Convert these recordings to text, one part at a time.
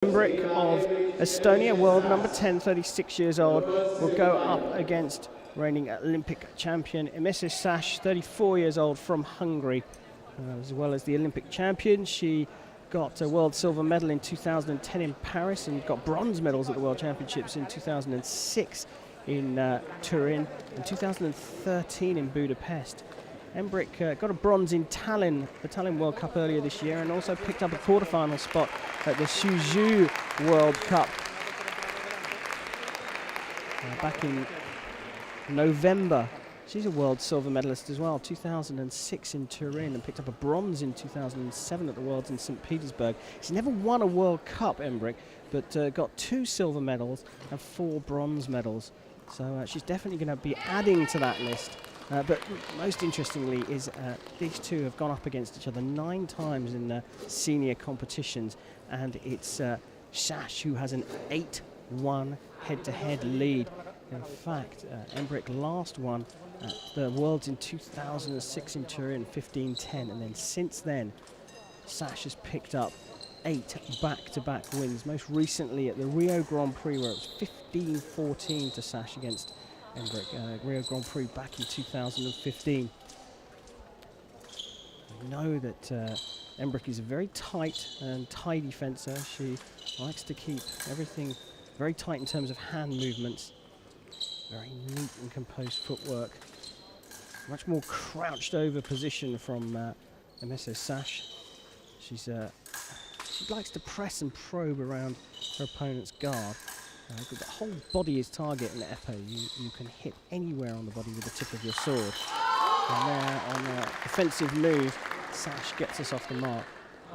EMBRICH of Estonia, world number 10, 36 years old, will go up against reigning Olympic champion SZASZ, 34 years old, from Hungary, as well as the Olympic champion. She got a world silver medal in 2010 in Paris and got bronze medals at the World Championships in 2006 in Turin and 2013 in Budapest. EMBRICH got a bronze in Tallinn, the Tallinn World Cup earlier this year, and also picked up a quarterfinal spot at the SZASZ World Cup back in November. She's a world silver medalist as well, 2006 in Turin, and picked up a bronze in 2007 at the Worlds in St. Petersburg. She's never won a World Cup, EMBRICH, but got 2 silver medals and 4 bronze medals. So she's definitely going to be adding to that list. But most interestingly is these two have gone up against each other 9 times in senior competitions, and it's SZASZ who has an 8-1 head-to-head lead. In fact, EMBRICH last won at the Worlds in 2006 in Turin, 15-10, and then since then SZASZ has picked up 8 back-to-back wins, most recently at the Rio Grand Prix, where it was 15-14 to SZASZ against EMBRICH, Rio Grand Prix back in 2015. We know that EMBRICH is a very tight and tidy fencer. She likes to keep everything very tight in terms of hand movements, very neat and composed footwork, much more crouched over position from SZASZ. She likes to press and probe around her opponent's guard. The whole body is target in the Eppo. You can hit anywhere on the body with the tip of your sword. And there, on a defensive move, SZASZ gets us off the mark.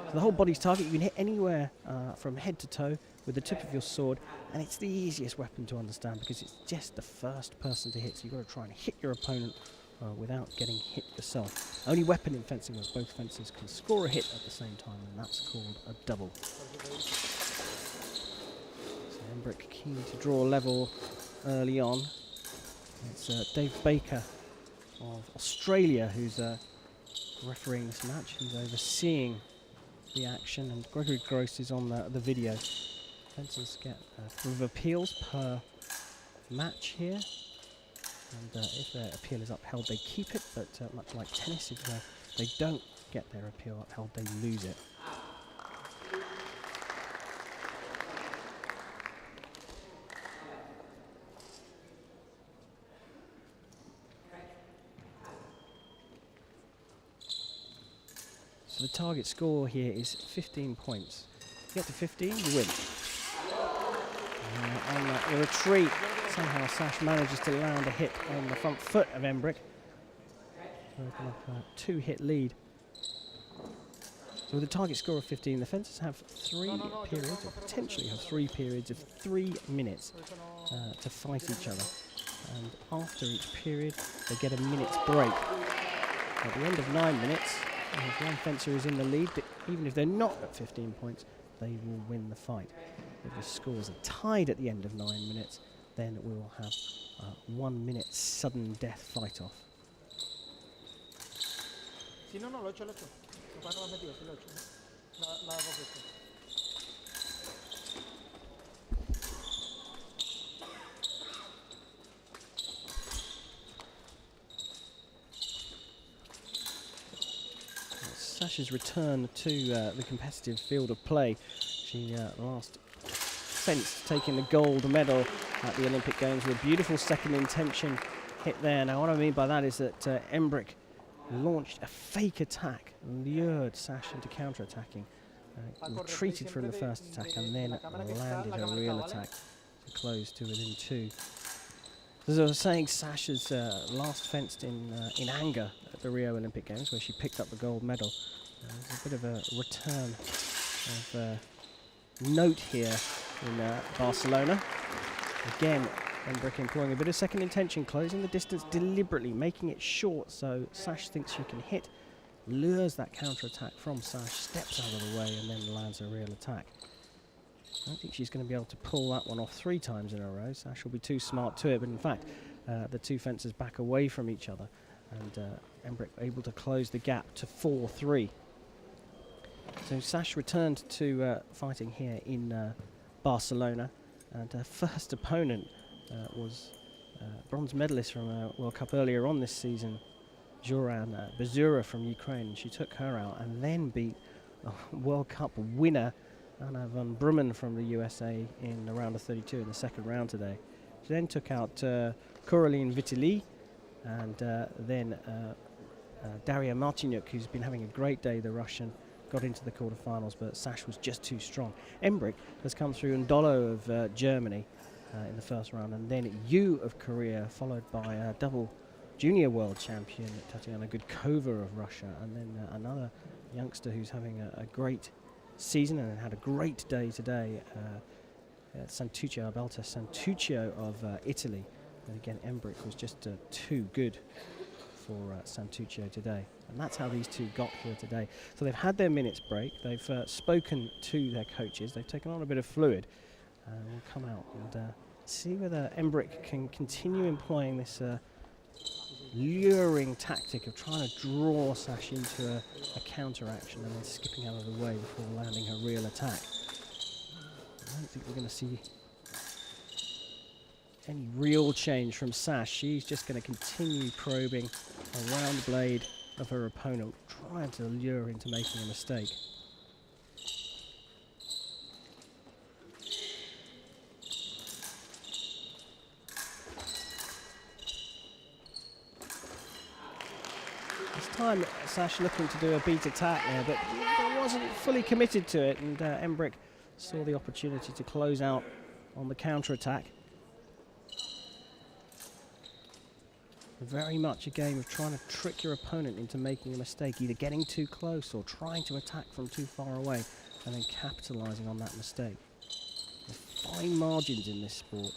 So the whole body's target, you can hit anywhere from head to toe with the tip of your sword, and it's the easiest weapon to understand because it's just the first person to hit, so you've got to try and hit your opponent without getting hit yourself. Only weapon in fencing where both fencers can score a hit at the same time, and that's called a double. EMBRICH keen to draw level early on. It's Dave Baker of Australia who's refereeing this match. He's overseeing the action, and Gregory Gross is on the video. Fencers get with appeals per match here, and if their appeal is upheld, they keep it, but much like tennis, if they don't get their appeal upheld, they lose it. So the target score here is 15 points. If you get to 15, you win. On the retreat, somehow SZASZ manages to land a hit on the front foot of EMBRICH. Open up a 2-hit lead. So with a target score of 15, the fencers have 3 periods, or potentially have 3 periods of 3 minutes to fight each other. And after each period, they get a minute's break. At the end of 9 minutes, if one fencer is in the lead, even if they're not at 15 points, they will win the fight. If the scores are tied at the end of 9 minutes, then we will have a 1 minute sudden death fight off. SZASZ's return to the competitive field of play. She last fenced, taking the gold medal at the Olympic Games with a beautiful second intention hit there. Now what I mean by that is that EMBRICH launched a fake attack, lured SZASZ into counter-attacking, retreated from the first attack, and then landed a real attack to close to within 2. As I was saying, SZASZ has last fenced in anger at the Rio Olympic Games, where she picked up the gold medal. There's a bit of a return of note here in Barcelona. Again, EMBRICH employing a bit of second intention, closing the distance deliberately, making it short so SZASZ thinks she can hit, lures that counter-attack from SZASZ, steps out of the way, and then lands a real attack. I don't think she's going to be able to pull that one off 3 times in a row. SZASZ will be too smart to it, but in fact, the 2 fencers back away from each other, and EMBRICH able to close the gap to 4-3. So SZASZ returned to fighting here in Barcelona, and her first opponent was bronze medalist from a World Cup earlier on this season, Joran Bazura from Ukraine. She took her out and then beat a World Cup winner, Anna van Brummen from the USA, in the round of 32 in the second round today. She then took out Coraline Vitali, and then Daria Martinyuk, who's been having a great day, the Russian, got into the quarterfinals, but SZASZ was just too strong. EMBRICH has come through Ndolo of Germany in the first round, and then Yu of Korea, followed by double junior world champion Tatiana Gudkova of Russia, and then another youngster who's having a great season and had a great day today, Santuccio, Alberto Santuccio of Italy. And again, EMBRICH was just too good for Santuccio today. And that's how these two got here today. So they've had their minutes break, they've spoken to their coaches, they've taken on a bit of fluid, and we'll come out and see whether EMBRICH can continue employing this luring tactic of trying to draw SZASZ into a counter-action and then skipping out of the way before landing her real attack. I don't think we're going to see any real change from SZASZ. She's just going to continue probing around the blade of her opponent, trying to lure into making a mistake. This time SZASZ looking to do a beat attack there, but wasn't fully committed to it, and EMBRICH saw the opportunity to close out on the counter-attack. Very much a game of trying to trick your opponent into making a mistake, either getting too close or trying to attack from too far away and then capitalising on that mistake. There's fine margins in this sport.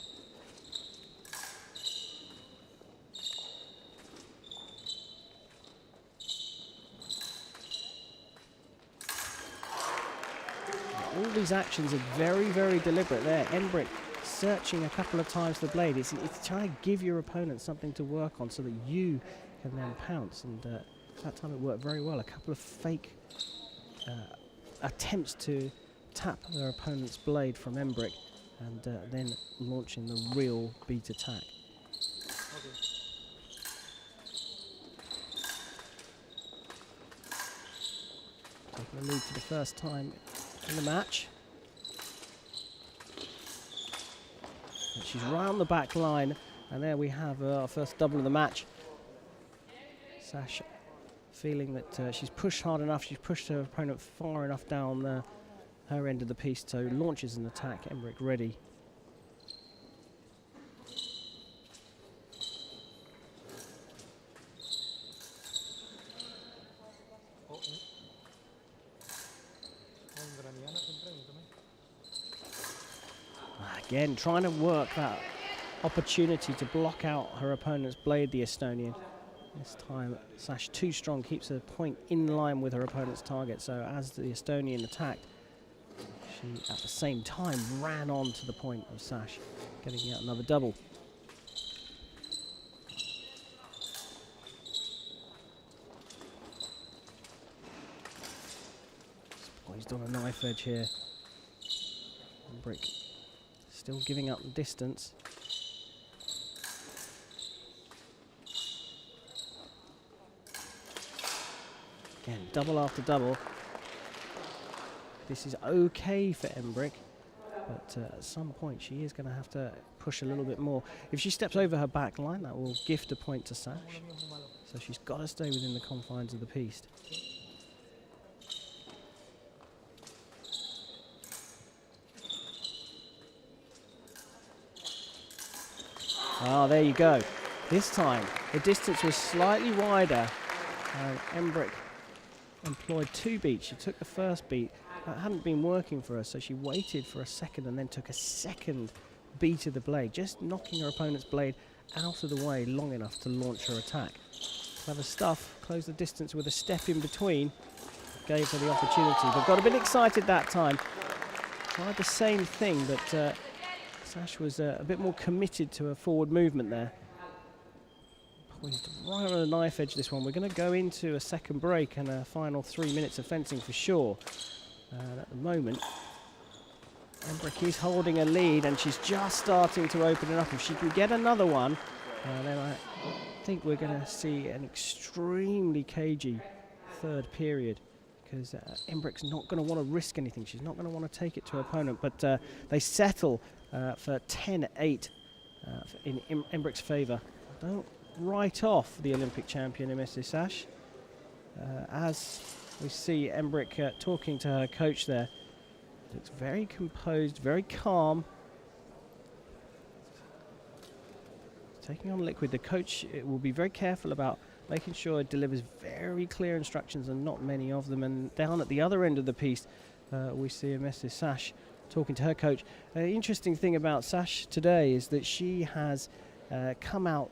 All these actions are very, very deliberate there. EMBRICH searching a couple of times the blade. It's trying to give your opponent something to work on so that you can then pounce, and that time it worked very well. A couple of fake attempts to tap their opponent's blade from EMBRICH, and then launching the real beat attack. Taking the lead for the first time in the match. And she's round the back line, and there we have our first double of the match. SZASZ feeling that she's pushed hard enough, she's pushed her opponent far enough down her end of the piece, so launches an attack. EMBRICH ready. Again, trying to work that opportunity to block out her opponent's blade, the Estonian. This time, SZASZ too strong, keeps her point in line with her opponent's target. So as the Estonian attacked, she at the same time ran on to the point of SZASZ, getting yet another double. Poised on a knife edge here. EMBRICH still giving up the distance. Again, double after double. This is okay for EMBRICH, but at some point she is going to have to push a little bit more. If she steps over her back line, that will gift a point to SZASZ. So she's got to stay within the confines of the piece. Ah, there you go. This time, the distance was slightly wider. EMBRICH employed two beats. She took the first beat. That hadn't been working for her, so she waited for a second and then took a second beat of the blade, just knocking her opponent's blade out of the way long enough to launch her attack. Clever stuff. Closed the distance with a step in between. Gave her the opportunity, but got a bit excited that time. Tried the same thing, but SZASZ was a bit more committed to her forward movement there. poised right on the knife edge, this one. We're going to go into a second break and a final 3 minutes of fencing for sure. At the moment, EMBRICH is holding a lead, and she's just starting to open it up. If she can get another one, then I think we're going to see an extremely cagey third period, because EMBRICH's not going to want to risk anything. She's not going to want to take it to her opponent, but they settle for 10-8 in EMBRICH's favour. Don't write off the Olympic champion, SZASZ. As we see EMBRICH talking to her coach there, looks very composed, very calm. Taking on liquid, the coach will be very careful about making sure it delivers very clear instructions and not many of them. And down at the other end of the piece, we see SZASZ talking to her coach. Interesting thing about SZASZ today is that she has come out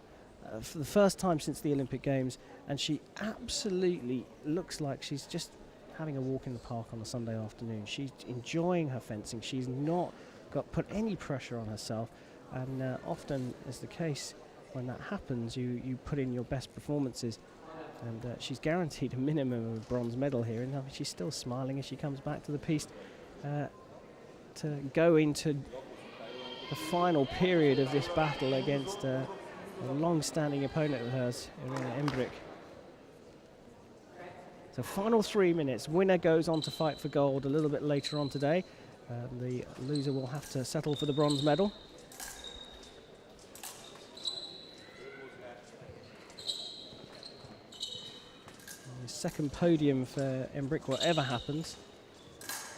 for the first time since the Olympic Games, and she absolutely looks like she's just having a walk in the park on a Sunday afternoon. She's enjoying her fencing. She's not put any pressure on herself, and often is the case when that happens, you put in your best performances, and she's guaranteed a minimum of a bronze medal here, and she's still smiling as she comes back to the piece to go into the final period of this battle against a long-standing opponent of hers, EMBRICH. So final 3 minutes. Winner goes on to fight for gold a little bit later on today. The loser will have to settle for the bronze medal. The second podium for EMBRICH, whatever happens.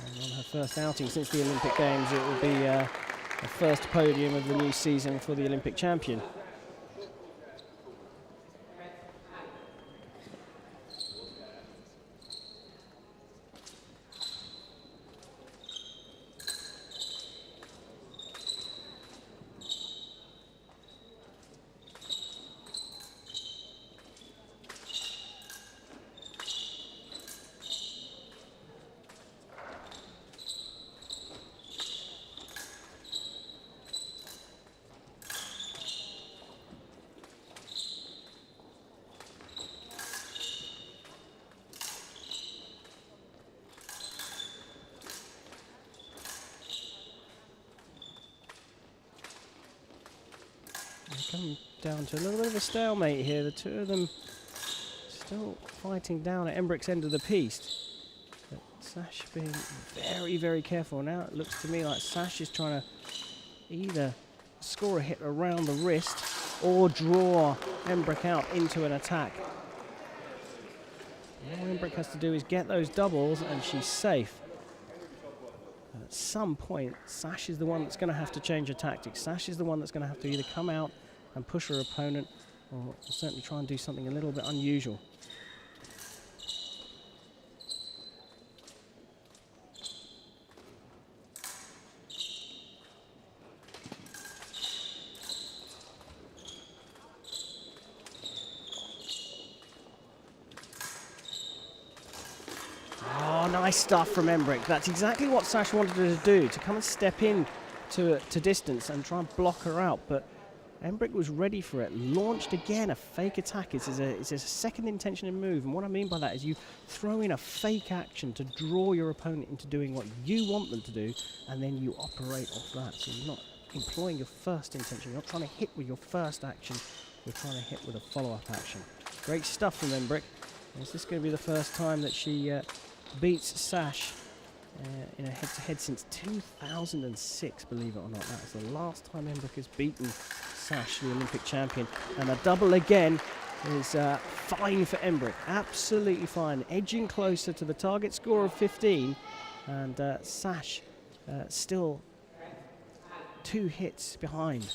And on her first outing since the Olympic Games, it will be the first podium of the new season for the Olympic champion. Come down to a little bit of a stalemate here. The two of them still fighting down at EMBRICH's end of the piece. But SZASZ being very, very careful. Now it looks to me like SZASZ is trying to either score a hit around the wrist or draw EMBRICH out into an attack. All EMBRICH has to do is get those doubles and she's safe. And at some point, SZASZ is the one that's going to have to change her tactics. SZASZ is the one that's going to have to either come out and push her opponent, or certainly try and do something a little bit unusual. Oh, nice stuff from EMBRICH. That's exactly what SZASZ wanted her to do, to come and step in to distance and try and block her out. But EMBRICH was ready for it, launched again a fake attack. It's a second intention and move, and what I mean by that is you throw in a fake action to draw your opponent into doing what you want them to do, and then you operate off that. So you're not employing your first intention, you're not trying to hit with your first action, you're trying to hit with a follow-up action. Great stuff from EMBRICH. Is this going to be the first time that she beats SZASZ in a head-to-head since 2006, believe it or not? That's the last time EMBRICH has beaten SZASZ, the Olympic champion. And a double again is fine for EMBRICH, absolutely fine. Edging closer to the target score of 15, and SZASZ still 2 hits behind.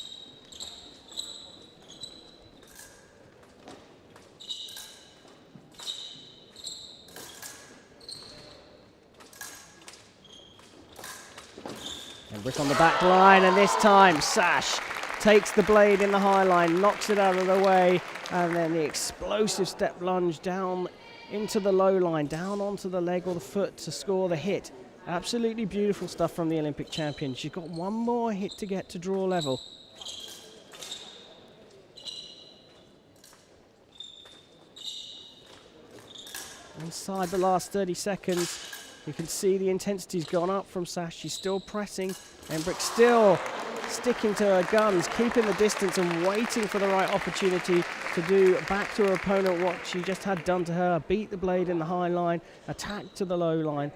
EMBRICH on the back line, and this time SZASZ takes the blade in the high line, knocks it out of the way, and then the explosive step lunge down into the low line, down onto the leg or the foot to score the hit. Absolutely beautiful stuff from the Olympic champion. She's got one more hit to get to draw level. inside the last 30 seconds. You can see the intensity's gone up from SZASZ. She's still pressing. EMBRICH still sticking to her guns, keeping the distance and waiting for the right opportunity to do back to her opponent what she just had done to her. Beat the blade in the high line, attack to the low line.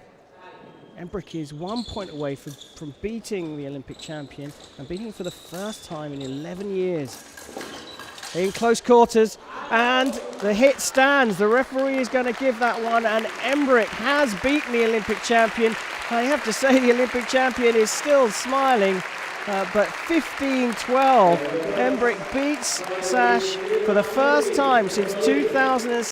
EMBRICH is 1 point away from beating the Olympic champion and beating for the first time in 11 years. In close quarters, and the hit stands. The referee is going to give that one, and EMBRICH has beaten the Olympic champion. I have to say the Olympic champion is still smiling, but 15-12, EMBRICH beats SZASZ for the first time since 2006.